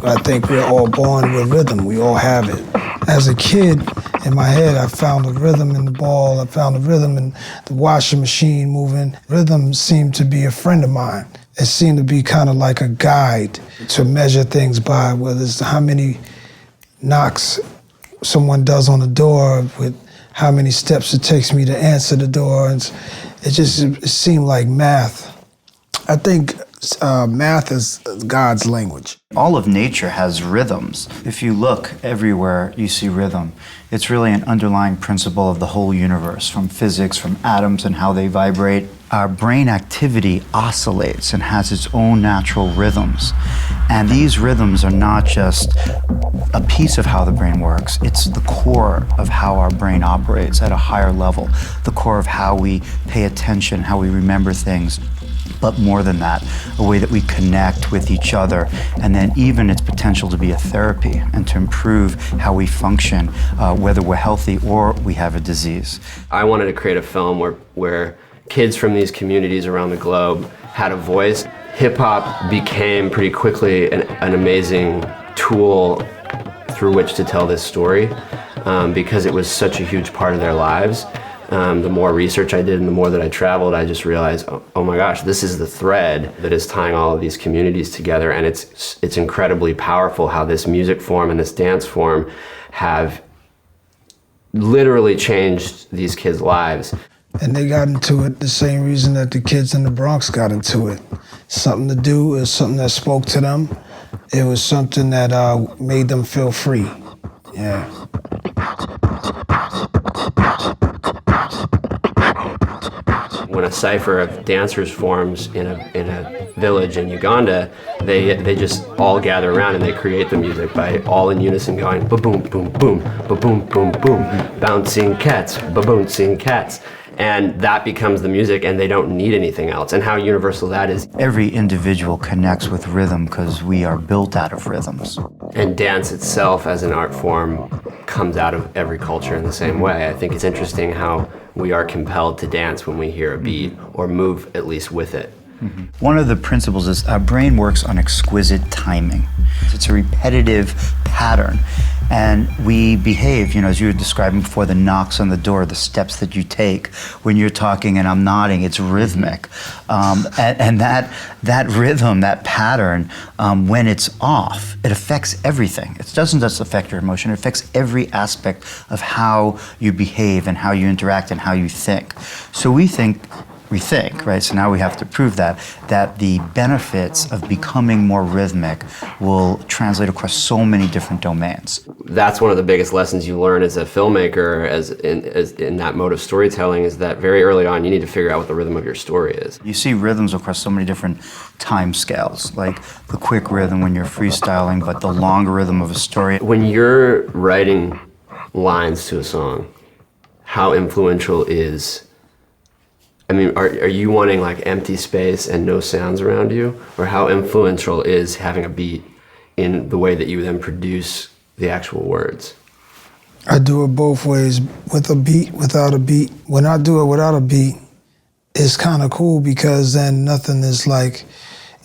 I think we're all born with rhythm. We all have it. As a kid, in my head, I found a rhythm in the ball. I found a rhythm in the washing machine moving. Rhythm seemed to be a friend of mine. It seemed to be kind of like a guide to measure things by, whether it's how many knocks someone does on the door, with how many steps it takes me to answer the door. And it seemed like math. I think math is God's language. All of nature has rhythms. If you look everywhere, you see rhythm. It's really an underlying principle of the whole universe, from physics, from atoms and how they vibrate. Our brain activity oscillates and has its own natural rhythms. And these rhythms are not just a piece of how the brain works, it's the core of how our brain operates at a higher level, the core of how we pay attention, how we remember things. But more than that, a way that we connect with each other, and then even its potential to be a therapy and to improve how we function, whether we're healthy or we have a disease. I wanted to create a film where kids from these communities around the globe had a voice. Hip-hop became pretty quickly an amazing tool through which to tell this story because it was such a huge part of their lives. The more research I did and the more that I traveled, I just realized, oh my gosh, this is the thread that is tying all of these communities together, and it's incredibly powerful how this music form and this dance form have literally changed these kids' lives. And they got into it the same reason that the kids in the Bronx got into it. Something to do, it was something that spoke to them. It was something that made them feel free. Yeah. When a cipher of dancers forms in a village in Uganda, they just all gather around and they create the music by all in unison going ba-boom, boom, boom, ba-boom, boom, boom, bouncing cats, ba-bouncing cats. And that becomes the music, and they don't need anything else. And how universal that is. Every individual connects with rhythm because we are built out of rhythms. And dance itself as an art form comes out of every culture in the same way. I think it's interesting how we are compelled to dance when we hear a beat, or move at least with it. Mm-hmm. One of the principles is our brain works on exquisite timing. It's a repetitive pattern. And we behave, as you were describing before, the knocks on the door, the steps that you take when you're talking and I'm nodding, it's rhythmic. And that rhythm, that pattern, when it's off, it affects everything. It doesn't just affect your emotion, it affects every aspect of how you behave and how you interact and how you think. So we think, right? So now we have to prove that the benefits of becoming more rhythmic will translate across so many different domains. That's one of the biggest lessons you learn as a filmmaker, as in that mode of storytelling, is that very early on you need to figure out what the rhythm of your story is. You see rhythms across so many different time scales, like the quick rhythm when you're freestyling, but the longer rhythm of a story. When you're writing lines to a song, how influential is, are you wanting like empty space and no sounds around you? Or how influential is having a beat in the way that you then produce the actual words? I do it both ways, with a beat, without a beat. When I do it without a beat, it's kind of cool because then nothing is like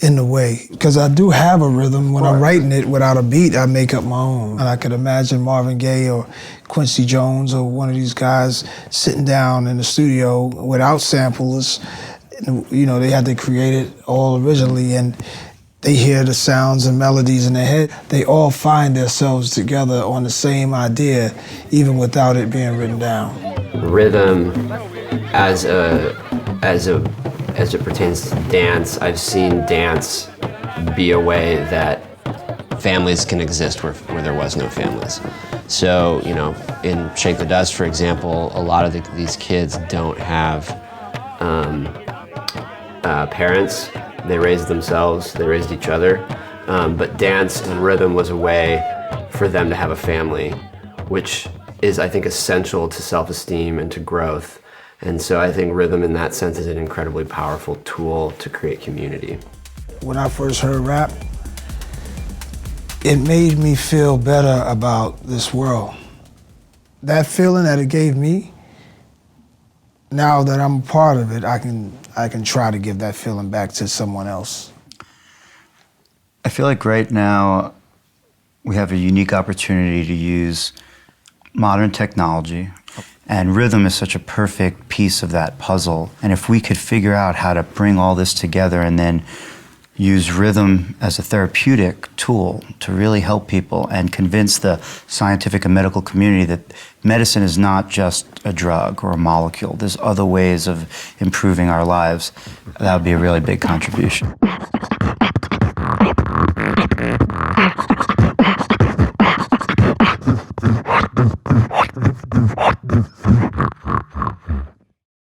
in the way. Because I do have a rhythm. When I'm writing it without a beat, I make up my own. And I could imagine Marvin Gaye or Quincy Jones or one of these guys sitting down in the studio without samples. They had to create it all originally, and they hear the sounds and melodies in their head. They all find themselves together on the same idea, even without it being written down. Rhythm, as it pertains to dance, I've seen dance be a way that families can exist where there was no families. So, in Shake the Dust, for example, a lot of these kids don't have parents. They raised themselves, they raised each other. But dance and rhythm was a way for them to have a family, which is, I think, essential to self-esteem and to growth. And so I think rhythm in that sense is an incredibly powerful tool to create community. When I first heard rap, it made me feel better about this world. That feeling that it gave me, now that I'm a part of it, I can try to give that feeling back to someone else. I feel like right now We have a unique opportunity to use modern technology, and rhythm is such a perfect piece of that puzzle. And if we could figure out how to bring all this together and then use rhythm as a therapeutic tool to really help people and convince the scientific and medical community that medicine is not just a drug or a molecule, there's other ways of improving our lives, that would be a really big contribution.